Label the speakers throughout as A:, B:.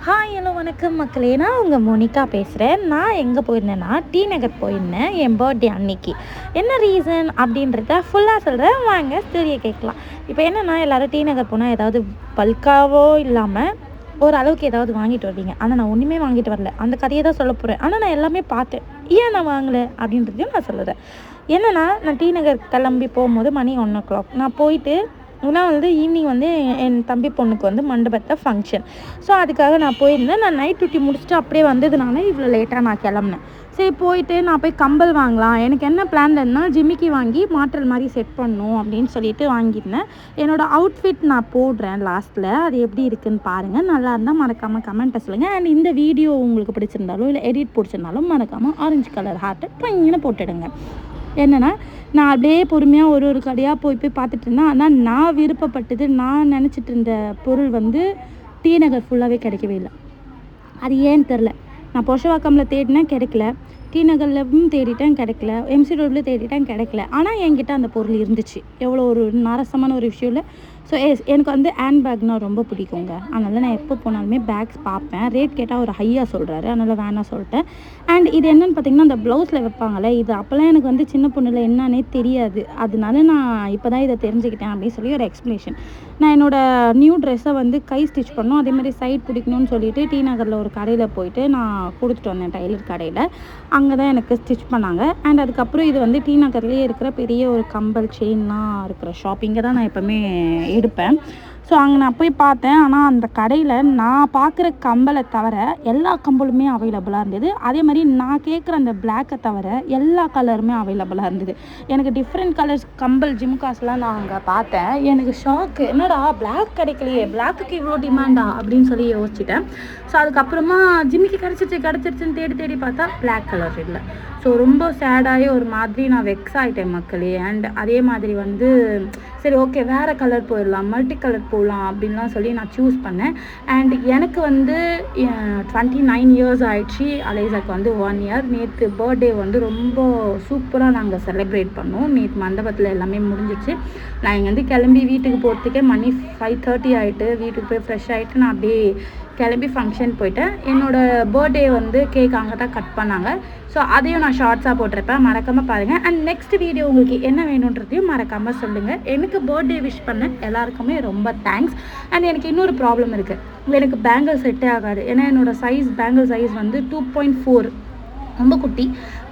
A: Hi hello வணக்கம் மக்களே, நான் உங்கள் மோனிகா பேசுகிறேன். நான் எங்கே போயிருந்தேன்னா டி நகர் போயிருந்தேன் என் பர்த்டே அன்னைக்கு. என்ன ரீசன் அப்படின்றத ஃபுல்லாக சொல்கிறேன், வாங்க ஸ்டோரியை கேட்கலாம். இப்போ என்னென்னா, எல்லோரும் டி நகர் போனால் ஏதாவது பல்காவோ இல்லாமல் ஓரளவுக்கு ஏதாவது வாங்கிட்டு வருவீங்க. ஆனால் நான் ஒன்றுமே வாங்கிட்டு வரல, அந்த கதையை தான் சொல்ல போகிறேன். ஆனால் நான் எல்லாமே பார்த்தேன், ஏன் நான் வாங்கலை அப்படின்றதையும் நான் சொல்லுறேன். என்னென்னா, நான் டி நகர் கிளம்பி போகும்போது மணி 1 o'clock நான் போயிட்டு, ஏன்னா ஈவினிங் என் தம்பி பொண்ணுக்கு மண்டபத்தை ஃபங்க்ஷன். ஸோ அதுக்காக நான் போயிருந்தேன். நான் நைட் டியூட்டி முடிச்சுட்டு அப்படியே வந்ததுனால இவ்வளோ லேட்டாக நான் கிளம்புனேன். சரி, போயிட்டு நான் போய் கம்பல் வாங்கலாம். எனக்கு என்ன பிளான் இருந்தால் ஜிமிக்கி வாங்கி மாற்றல் மாதிரி செட் பண்ணணும் அப்படின்னு சொல்லிட்டு வாங்கியிருந்தேன். என்னோடய அவுட்ஃபிட் நான் போடுறேன் லாஸ்ட்டில், அது எப்படி இருக்குதுன்னு பாருங்கள். நல்லா இருந்தால் மறக்காமல் கமெண்ட்டை சொல்லுங்கள். அண்ட் இந்த வீடியோ உங்களுக்கு பிடிச்சிருந்தாலும் இல்லை எடிட் பிடிச்சிருந்தாலும் மறக்காமல் ஆரஞ்சு கலர் ஹார்ட்டை ட்வைன்னு போட்டுடுங்க. என்னென்னா, நான் அப்படியே பொறுமையாக ஒரு கடையாக போய் பார்த்துட்டு இருந்தேன். ஆனால் நான் விருப்பப்பட்டது, நான் நினச்சிட்டு இருந்த பொருள் டி நகர் ஃபுல்லாகவே கிடைக்கவே இல்லை. அது ஏன்னு தெரில. நான் பொஷவாக்கமில் தேடினேன், கிடைக்கல. டி நகர்லையும் தேடிட்டேன், கிடைக்கல. எம்சி ரோடில் தேடிட்டேன், கிடைக்கல. ஆனால் என்கிட்ட அந்த பொருள் இருந்துச்சு. எவ்வளோ ஒரு நாரசமான ஒரு விஷயம் இல்லை. ஸோ எனக்கு ஹேண்ட்பேக்னால் ரொம்ப பிடிக்குங்க. அதனால் நான் எப்போ போனாலுமே பேக்ஸ் பார்ப்பேன். ரேட் கேட்டால் ஒரு ஹையாக சொல்கிறாரு, அதனால் வேணாம் சொல்லிட்டேன். அண்ட் இது என்னென்னு பார்த்தீங்கன்னா, அந்த ப்ளவுஸில் வைப்பாங்களே, இது அப்போல்லாம் எனக்கு சின்ன பொண்ணில் என்னன்னே தெரியாது. அதனால நான் இப்போ தான் இதை தெரிஞ்சுக்கிட்டேன் அப்படின்னு சொல்லி ஒரு எக்ஸ்ப்ளனேஷன். நான் என்னோடய நியூ ட்ரெஸ்ஸை கை ஸ்டிச் பண்ணணும், அதேமாதிரி சைட் பிடிக்கணும்னு சொல்லிட்டு டி நகரில் ஒரு கடையில் போயிட்டு நான் கொடுத்துட்டு வந்தேன், டைலர் கடையில். அங்கே தான் எனக்கு ஸ்டிச் பண்ணாங்க. அண்ட் அதுக்கப்புறம் இது டி நகர்லேயே இருக்கிற பெரிய ஒரு கம்பல் செயின்லாம் இருக்கிற ஷாப். இங்கே தான் நான் எப்போவுமே எடுப்பேன். ஸோ அங்கே நான் போய் பார்த்தேன். ஆனால் அந்த கடையில் நான் பார்க்குற கம்பலை தவிர எல்லா கம்பலுமே அவைலபிளாக இருந்தது. அதே மாதிரி நான் கேட்குற அந்த பிளாக்கை தவிர எல்லா கலருமே அவைலபிளாக இருந்தது. எனக்கு டிஃப்ரெண்ட் கலர்ஸ் கம்பல் ஜிம்காஸ்லாம் நான் அங்கே பார்த்தேன். எனக்கு ஷாக்கு, என்னடா பிளாக் கிடைக்கலையே, பிளாக்குக்கு இவ்வளோ டிமாண்டா அப்படின்னு சொல்லி யோசிச்சிட்டேன். ஸோ அதுக்கப்புறமா ஜிம்மிக்கு கிடச்சிருச்சுன்னு தேடி பார்த்தா பிளாக் கலர் இல்லை. ஸோ ரொம்ப சேடாகி ஒரு மாதிரி நான் வெக்ஸ் ஆகிட்டேன் மக்களே. அண்ட் அதே மாதிரி சரி ஓகே, வேறு கலர் போயிடலாம், மல்டி கலர் போகலாம் அப்படின்லாம் சொல்லி நான் சூஸ் பண்ணேன். அண்ட் எனக்கு 29 years ஆயிடுச்சு. அலேசாக்கு 1 year. நேற்று பர்த்டே ரொம்ப சூப்பராக நாங்கள் செலிப்ரேட் பண்ணோம். நேற்று மண்டபத்தில் எல்லாமே முடிஞ்சிச்சு. நான் இங்கேருந்து கிளம்பி வீட்டுக்கு போகிறதுக்கே மணி 5:30 ஆகிட்டு. வீட்டுக்கு போய் ஃப்ரெஷ் ஆகிட்டு நான் அப்படியே கிளம்பி ஃபங்க்ஷன் போயிட்டேன். என்னோடய பர்த்டே கேக் அங்கே தான் கட் பண்ணாங்க. ஸோ அதையும் நான் ஷார்ட்ஸாக போட்டிருப்பேன், மறக்காமல் பாருங்கள். அண்ட் நெக்ஸ்ட் வீடியோ உங்களுக்கு என்ன வேணுன்றதையும் மறக்காமல் சொல்லுங்கள். எனக்கு பர்த்டே விஷ் பண்ண எல்லாருக்குமே ரொம்ப தேங்க்ஸ். அண்ட் எனக்கு இன்னொரு ப்ராப்ளம் இருக்குது, எனக்கு பேங்கிள் செட்டே ஆகாது. ஏன்னா என்னோடய பேங்கிள் சைஸ் 2.4, ரொம்ப குட்டி.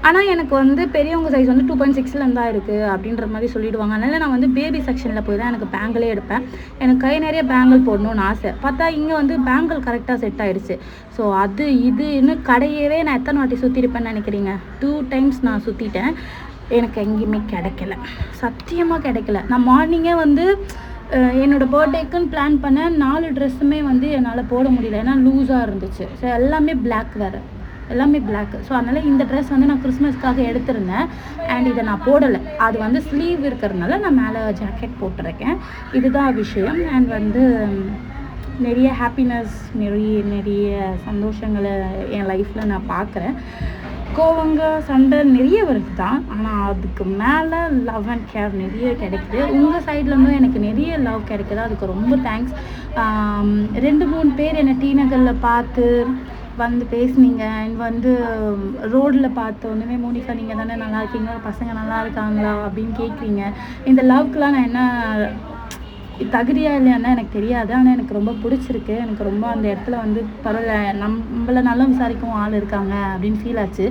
A: ஆனால் எனக்கு பெரியவங்க சைஸ் 2.6 தான் இருக்குது அப்படின்ற மாதிரி சொல்லிவிடுவாங்க. அதனால் நான் பேபி செக்ஷனில் போய் தான் எனக்கு பேங்கிளே எடுப்பேன். எனக்கு கை நிறைய பேங்கிள் போடணும்னு ஆசை. பார்த்தா இங்கே பேங்கிள் கரெக்டாக செட் ஆகிடுச்சு. ஸோ இது இன்னும் கடையவே நான் எத்தனை வாட்டி சுற்றிருப்பேன்னு நினைக்கிறீங்க? 2 times நான் சுற்றிட்டேன். எனக்கு எங்கேயுமே கிடைக்கல, சத்தியமாக கிடைக்கல. நான் மார்னிங்கே என்னோடய பர்த்டேக்குன்னு பிளான் பண்ண 4 ட்ரெஸ்ஸுமே என்னால் போட முடியல, ஏன்னா லூஸாக இருந்துச்சு. ஸோ எல்லாமே பிளாக் வேறு, எல்லாமே பிளாக். ஸோ அதனால் இந்த ட்ரெஸ் நான் கிறிஸ்மஸ்க்காக எடுத்திருந்தேன். அண்ட் இதை நான் போடலை. அது ஸ்லீவ் இருக்கிறதுனால நான் மேலே ஜாக்கெட் போட்டிருக்கேன். இதுதான் விஷயம். அண்ட் நிறைய ஹாப்பினஸ், நிறைய சந்தோஷங்களை என் லைஃப்பில் நான் பார்க்குறேன். கோவங்க சண்டை நிறைய வருது தான், ஆனால் அதுக்கு மேலே லவ் அண்ட் கேர் நிறைய கிடைக்குது. உங்கள் சைட்லேருந்தும் எனக்கு நிறைய லவ் கிடைக்குது, அதுக்கு ரொம்ப தேங்க்ஸ். 2-3 பேர் என்னை டி நகரில் பார்த்து பேசுனீங்க. அண்ட் ரோடில் பார்த்து ஒன்றுமே மோனிகா நீங்கள் தானே நல்லா இருக்கீங்களா, பசங்க நல்லா இருக்காங்களா அப்படின்னு கேட்குறீங்க. இந்த லவ்க்கெலாம் நான் என்ன தகுதியாக இல்லையான்னா எனக்கு தெரியாது. ஆனால் எனக்கு ரொம்ப பிடிச்சிருக்கு. எனக்கு ரொம்ப அந்த இடத்துல பரவாயில்ல, நம்மளை நல்லா விசாரிக்கவும் ஆள் இருக்காங்க அப்படின்னு ஃபீல் ஆச்சு.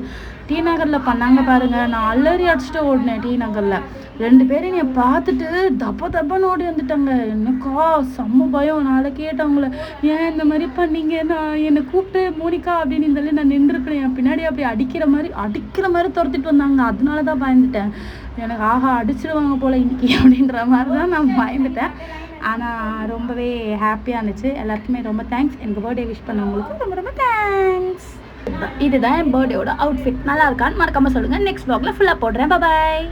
A: டி நகரில் பண்ணாங்க பாருங்கள், நான் அலறி அடிச்சுட்டு ஓடினேன். டி நகரில் 2 பேரும் என்னை பார்த்துட்டு தப்பன்னு ஓடி வந்துட்டாங்க. என்னக்கா செம்ம பயம். நாளை கேட்டவங்கள, ஏன் இந்த மாதிரி பண்ணீங்க, நான் என்னை கூப்பிட்டு மோனிகா அப்படின்னு சொல்லி நான் நின்றுருக்கிறேன். என் பின்னாடி அப்படி அடிக்கிற மாதிரி துரத்திட்டு வந்தாங்க. அதனால தான் பயந்துட்டேன். எனக்கு ஆஹா அடிச்சிடுவாங்க போல் இன்னைக்கு அப்படின்ற மாதிரி தான் நான் பயந்துட்டேன். ஆனால் ரொம்பவே ஹாப்பியாக இருந்துச்சு. எல்லாருக்குமே ரொம்ப தேங்க்ஸ். எனக்கு பர்த்டே விஷ் பண்ணவங்களுக்கு ரொம்ப ரொம்ப தேங்க்ஸ். இதுதான் என் பர்த்டேயோட அவுட்ஃபிட். நல்லா இருக்கான்னு மறக்காமல் சொல்லுங்கள். நெக்ஸ்ட் vlogல ஃபுல்லாக போடுறேன். பாய்.